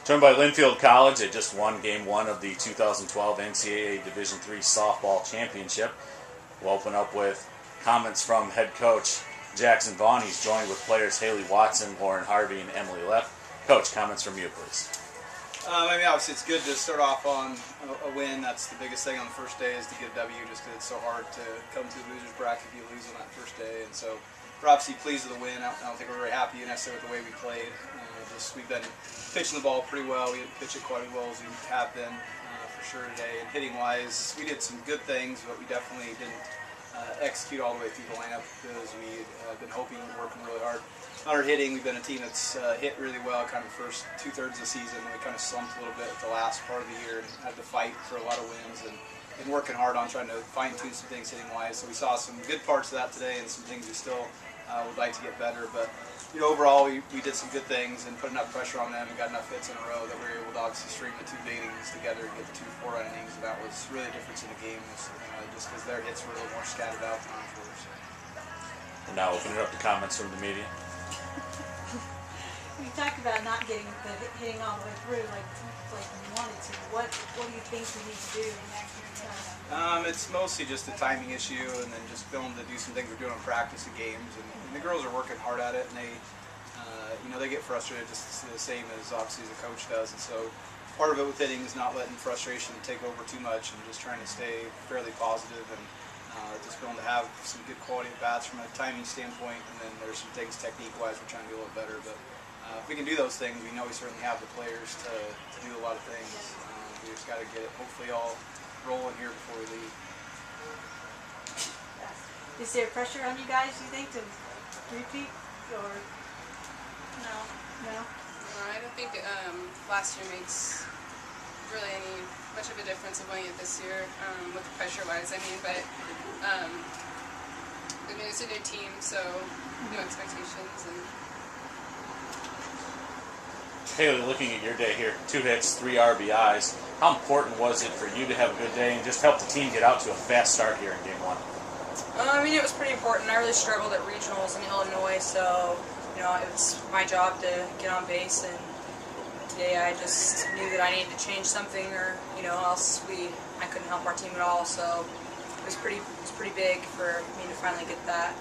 Joined by Linfield College. They just won Game 1 of the 2012 NCAA Division III Softball Championship. We'll open up with comments from head coach Jackson Vaughn. He's joined with players Haley Watson, Lauren Harvey, and Emily Leff. Coach, comments from you, please. Obviously it's good to start off on a win. That's the biggest thing on the first day, is to get a W, just because it's so hard to come to the loser's bracket if you lose on that first day. And so we're obviously pleased with the win. I don't think we're very happy necessarily with the way we played. We've been pitching the ball pretty well. We didn't pitch it quite as well as we have been for sure today. And hitting-wise, we did some good things, but we definitely didn't execute all the way through the lineup because we had been hoping and working really hard on our hitting. We've been a team that's hit really well kind of the first two-thirds of the season, and we kind of slumped a little bit at the last part of the year and had to fight for a lot of wins and been working hard on trying to fine-tune some things hitting-wise. So we saw some good parts of that today and some things we still would like to get better. But overall, we did some good things and put enough pressure on them and got enough hits in a row that we were able to obviously string the 2 big innings together and get the 2 4-run innings. And that was really the difference in the game, just because their hits were a little more scattered out than ours. We'll now open it up to comments from the media. You talked about not getting the hitting all the way through like you wanted to. What do you think we need to do next time? It's mostly just a timing issue, and then just being able to do some things we're doing in practice and games. And the girls are working hard at it, and they get frustrated just the same as obviously the coach does. And so part of it with hitting is not letting frustration take over too much and just trying to stay fairly positive and just being able to have some good quality at bats from a timing standpoint. And then there's some things technique-wise we're trying to do a little better. But if we can do those things, we know we certainly have the players to do a lot of things. We just got to get it hopefully all rolling here before we leave. Is there pressure on you guys, you think, to repeat, or no? I don't think last year makes really much of a difference of winning it this year with the pressure-wise. But it's a new team, so new expectations. And Haley, looking at your day here, 2 hits, 3 RBIs. How important was it for you to have a good day and just help the team get out to a fast start here in Game 1? It was pretty important. I really struggled at regionals in Illinois, so it's my job to get on base. And today I just knew that I needed to change something, or else I couldn't help our team at all. So it was pretty big for me to finally get that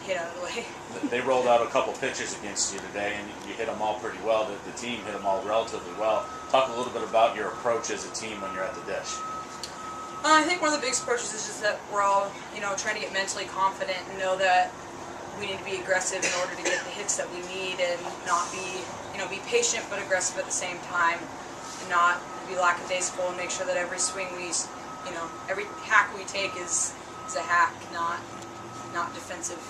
hit out of the way. They rolled out a couple pitches against you today, and you hit them all pretty well. The team hit them all relatively well. Talk a little bit about your approach as a team when you're at the dish. I think one of the biggest approaches is just that we're all, trying to get mentally confident and know that we need to be aggressive in order to get the hits that we need, and not be, be patient but aggressive at the same time, and not be lackadaisical, and make sure that every swing every hack we take is a hack, not defensive.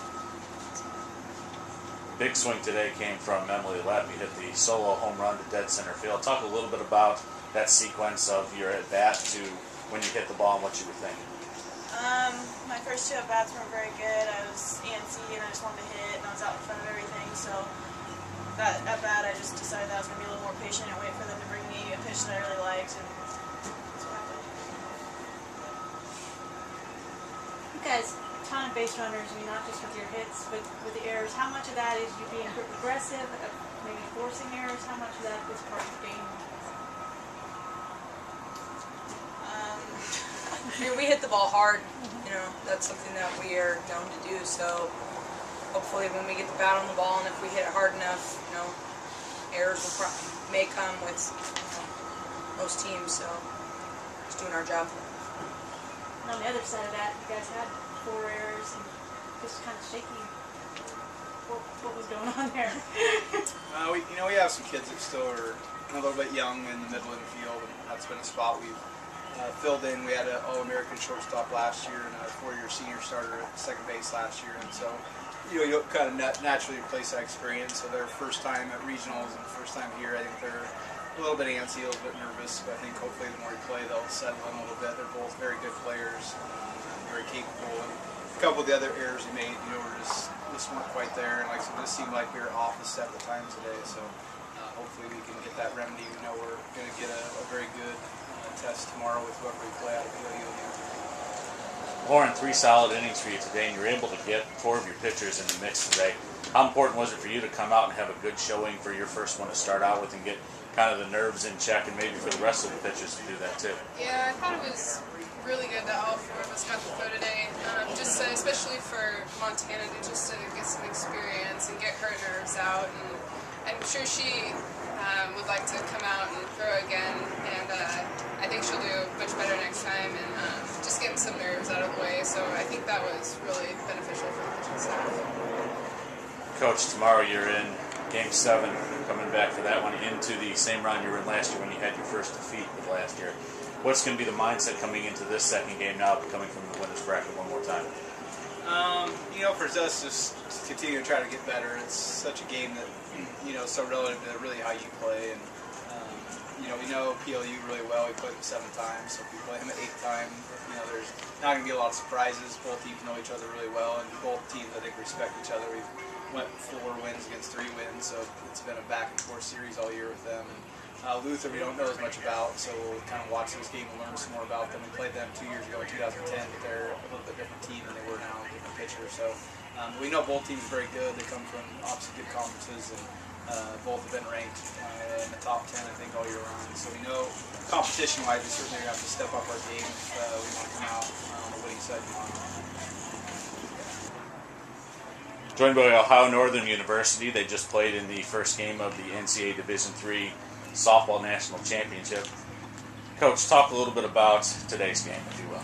Big swing today came from Emily Leff. You hit the solo home run to dead center field. Talk a little bit about that sequence of your at-bat to when you hit the ball and what you were thinking. My first 2 at-bats weren't very good. I was antsy and I just wanted to hit, and I was out in front of everything. So that at-bat, I just decided that I was going to be a little more patient and wait for them to bring me a pitch that I really liked. And that's what happened. You guys, a ton of base runners. Not just with your hits, but with the errors. How much of that is you being aggressive, maybe forcing errors? How much of that is part of the game? We hit the ball hard. That's something that we are known to do. So hopefully, when we get the bat on the ball, and if we hit it hard enough, errors may come with most teams. So just doing our job. And on the other side of that, you guys had 4 errors and just kind of shaky. What was going on there? We have some kids that still are a little bit young in the middle of the field, and that's been a spot we've filled in. We had an All-American shortstop last year and a 4-year senior starter at second base last year, and so you kind of naturally replace that experience. So their first time at regionals and first time here, I think they're a little bit antsy, a little bit nervous, but I think hopefully the more we play, they'll settle in a little bit. They're both very good players, very capable. And a couple of the other errors we made, were just weren't quite there, and it just seemed like we were off the step at times today. So hopefully we can get that remedy. We know we're going to get a very good test tomorrow with whoever we play out of POU. Lauren, 3 solid innings for you today, and you were able to get 4 of your pitchers in the mix today. How important was it for you to come out and have a good showing for your first one to start out with and get kind of the nerves in check, and maybe for the rest of the pitchers to do that too? Yeah, I thought it was really good that all four of us got the throw today. Especially for Montana to get some experience and get her nerves out. And I'm sure she would like to come out and throw again. And I think she'll do much better next time and just getting some nerves out of the way. So I think that was really beneficial for the pitching staff. Coach, tomorrow you're in Game 7, coming back for that one, into the same round you were in last year when you had your first defeat of last year. What's going to be the mindset coming into this second game now, coming from the winner's bracket one more time? For us, just continue to try to get better. It's such a game that, is so relative to really how you play. And, we know PLU really well. We played them 7 times, so if we play them an 8th time, there's not going to be a lot of surprises. Both teams know each other really well, and both teams, I think, respect each other. We've went 4 wins against 3 wins, so it's been a back-and-forth series all year with them. And Luther, we don't know as much about, so we'll kind of watch this game and learn some more about them. We played them 2 years ago in 2010, but they're a little bit different team than they were now, different pitcher. So we know both teams are very good. They come from obviously good conferences, and both have been ranked in the top 10, I think, all year round. So we know competition-wise, we certainly have to step up our game if we want to come out on the winning side tomorrow. Joined by Ohio Northern University, they just played in the first game of the NCAA Division III Softball National Championship. Coach, talk a little bit about today's game, if you will.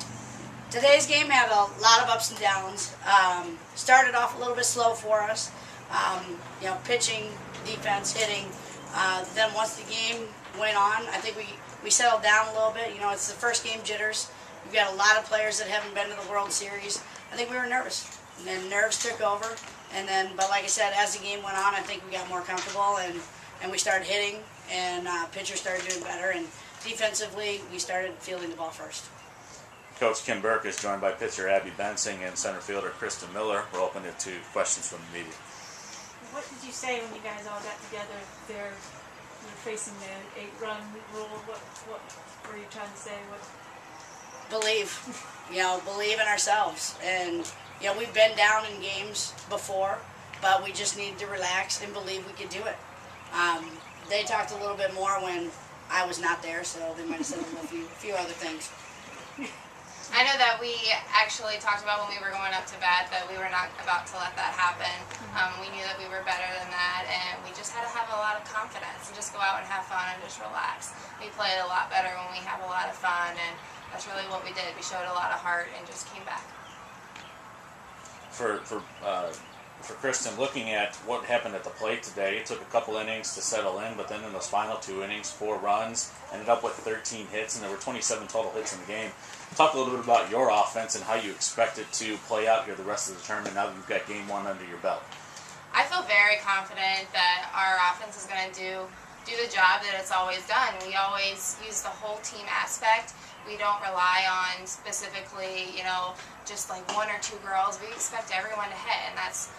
Today's game had a lot of ups and downs. Started off a little bit slow for us. Pitching, defense, hitting. Then once the game went on, I think we settled down a little bit. It's the first game jitters. We've got a lot of players that haven't been to the World Series. I think we were nervous. And then nerves took over. But like I said, as the game went on, I think we got more comfortable and we started hitting, and pitchers started doing better. And defensively, we started fielding the ball first. Coach Kim Burke is joined by pitcher Abby Bensing and center fielder Kristen Miller. We're open to questions from the media. What did you say when you guys all got together there? You're facing the 8-run rule. What were you trying to say? Believe. Believe in ourselves. And, we've been down in games before, but we just needed to relax and believe we could do it. They talked a little bit more when I was not there, so they might have said a few other things. I know that we actually talked about when we were going up to bat that we were not about to let that happen. We knew that we were better than that, and we just had to have a lot of confidence and just go out and have fun and just relax. We played a lot better when we have a lot of fun, and that's really what we did. We showed a lot of heart and just came back. For Kristen, looking at what happened at the plate today, it took a couple innings to settle in, but then in those final 2 innings, 4 runs, ended up with 13 hits, and there were 27 total hits in the game. Talk a little bit about your offense and how you expect it to play out here the rest of the tournament now that you've got Game 1 under your belt. I feel very confident that our offense is going to do the job that it's always done. We always use the whole team aspect. We don't rely on specifically, just like 1 or 2 girls. We expect everyone to hit, and that's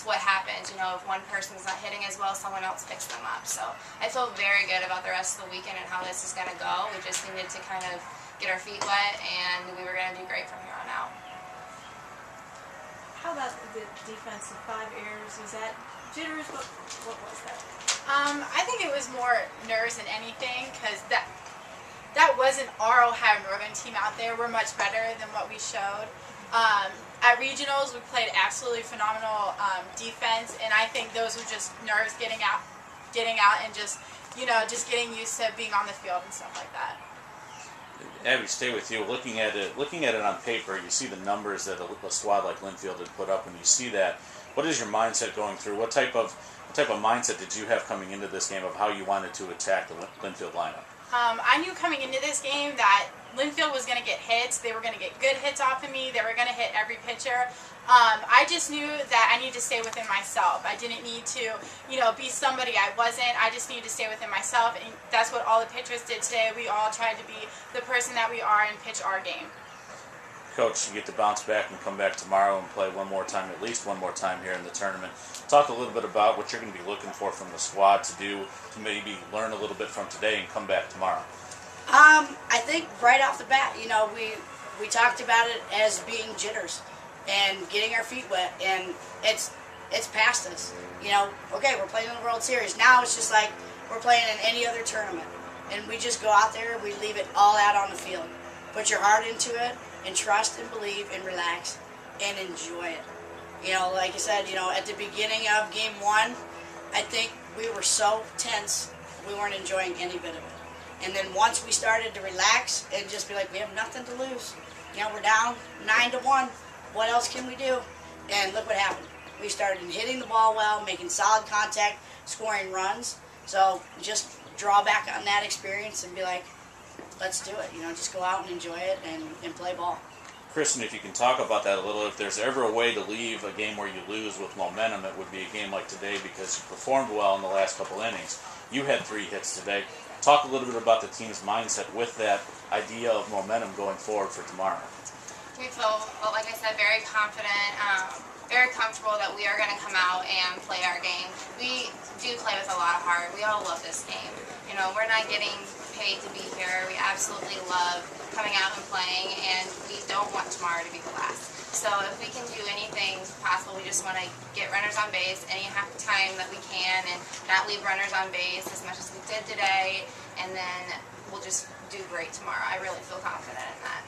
what happens. If one person's not hitting as well, someone else picks them up. So I feel very good about the rest of the weekend and how this is going to go. We just needed to kind of get our feet wet, and we were going to do great from here on out. How about the defensive 5 errors? Was that jitters? What was that? I think it was more nerves than anything, because that wasn't our Ohio Northern team out there. We're much better than what we showed. At regionals, we played absolutely phenomenal defense, and I think those were just nerves getting out, and just getting used to being on the field and stuff like that. Abby, stay with you. Looking at it on paper, you see the numbers that a squad like Linfield had put up. When you see that, what is your mindset going through? What type of mindset did you have coming into this game of how you wanted to attack the Linfield lineup? I knew coming into this game that Linfield was going to get hits. They were going to get good hits off of me. They were going to hit every pitcher. I just knew that I needed to stay within myself. I didn't need to, be somebody I wasn't. I just needed to stay within myself, and that's what all the pitchers did today. We all tried to be the person that we are and pitch our game. Coach, you get to bounce back and come back tomorrow and play one more time, at least one more time here in the tournament. Talk a little bit about what you're going to be looking for from the squad to do to maybe learn a little bit from today and come back tomorrow. I think right off the bat, we talked about it as being jitters and getting our feet wet, and it's it's past us. You know, okay, we're playing in the World Series. Now it's just like we're playing in any other tournament. And we just go out there, we leave it all out on the field. Put your heart into it, and trust and believe and relax and enjoy it. You know, like I said, you know, at the beginning of game 1, I think we were so tense, we weren't enjoying any bit of it. And then once we started to relax and just be like, we have nothing to lose. You know, we're down 9-1. What else can we do? And look what happened. We started hitting the ball well, making solid contact, scoring runs. So just draw back on that experience and be like, let's do it. You know, just go out and enjoy it and play ball. Kristen, if you can talk about that a little, if there's ever a way to leave a game where you lose with momentum, it would be a game like today because you performed well in the last couple innings. You had 3 hits today. Talk a little bit about the team's mindset with that idea of momentum going forward for tomorrow. We feel, well, like I said, very confident, very comfortable that we are going to come out and play our game. We do play with a lot of heart. We all love this game. You know, we're not getting paid to be here. We absolutely love coming out and playing, and we don't want tomorrow to be the last. So if we can do anything possible, we just want to get runners on base any half the time that we can and not leave runners on base as much as we did today, and then we'll just do great tomorrow. I really feel confident in that.